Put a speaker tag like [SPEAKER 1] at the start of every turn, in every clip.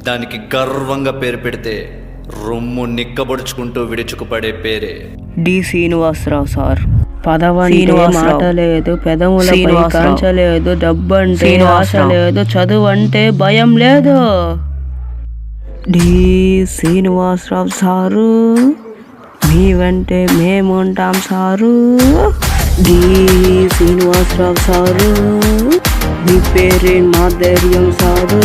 [SPEAKER 1] దానికి గర్వంగా పేరు పెడితే రొమ్ము నిక్కబొడుచుకుంటూ విడుచుకుపడే పేరే
[SPEAKER 2] డి శ్రీనివాసరావు సార్. పదవంటే మాట లేదు, పెదములపై కాంచ లేదు, డబ్బంటే ఆశ లేదు, చదువు అంటే భయం లేదు. డి శ్రీనివాసరావు సారు, మీ వెంటే మేముంటాం సారు. డి శ్రీనివాసరావు సారు, మీ పేరే మా ధైర్యం సారు.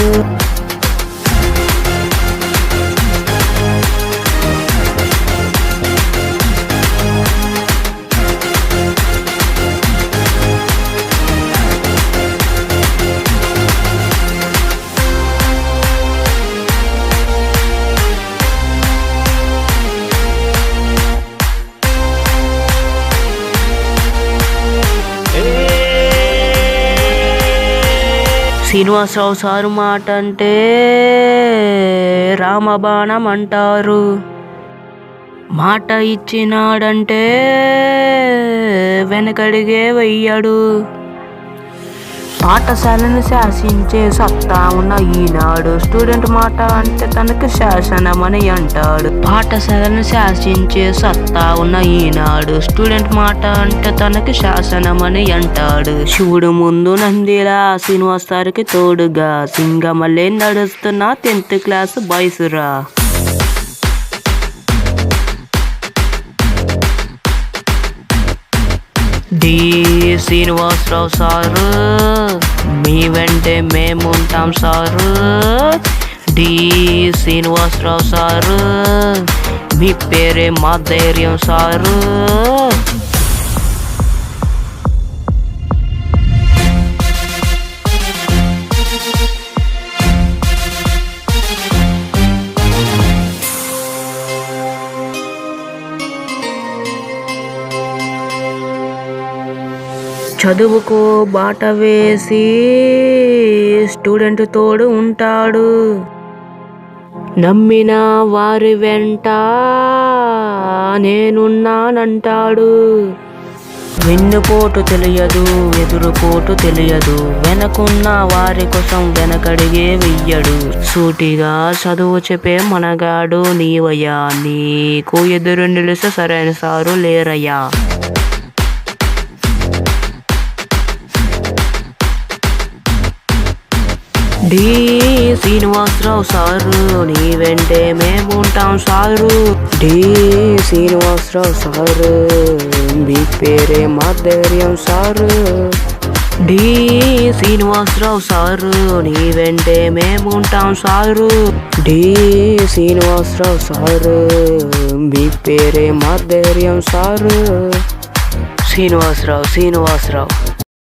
[SPEAKER 2] శ్రీనివాసరావు సారు మాట అంటే రామబాణం అంటారు. మాట ఇచ్చినాడంటే వెనకడిగే వెయ్యడు. పాఠశాలను శాసించే సత్తా ఉన్న ఈనాడు స్టూడెంట్ మాట అంటే తనకి శాసనమని అంటాడు. పాఠశాలను శాసించే సత్తా ఉన్న ఈనాడు స్టూడెంట్ మాట అంటే తనకి శాసనమని అంటాడు. శివుడు ముందు నందిలా శ్రీనివాస్ సార్కి తోడుగా సింగమల్లే నడుస్తున్న 10th క్లాస్ బాయ్స్ రా. డి శ్రీనివాసరావు సారు, మీ వెంటే మేముంటాం సారు. డి శ్రీనివాసరావు సారు, మీ పేరే మా ధైర్యం సారు. చదువుకో బాట వేసి స్టూడెంట్ తోడు ఉంటాడు. నమ్మిన వారి వెంట నేనున్నానంటాడు. వెన్నుపోటు తెలియదు, ఎదురుపోటు తెలియదు, వెనకున్న వారి కోసం వెనకడిగే వెయ్యడు. సూటిగా చదువు చెప్పే మనగాడు నీవయ్యా, నీకు ఎదురు నిలిస్తే సరైన సారు లేరయ్యా. డి శ్రీనివాసరావు సారు, నీ వెంటే మేముంటాం సారు. డి శ్రీనివాసరావు సారు, మీ పేరే మా ధైర్యం సారు. డి శ్రీనివాసరావు సారు, నీ వెంటే మేముంటాం సారు. డి శ్రీనివాసరావు సారు, మీ పేరే మా ధైర్యం సారు. శ్రీనివాసరావు.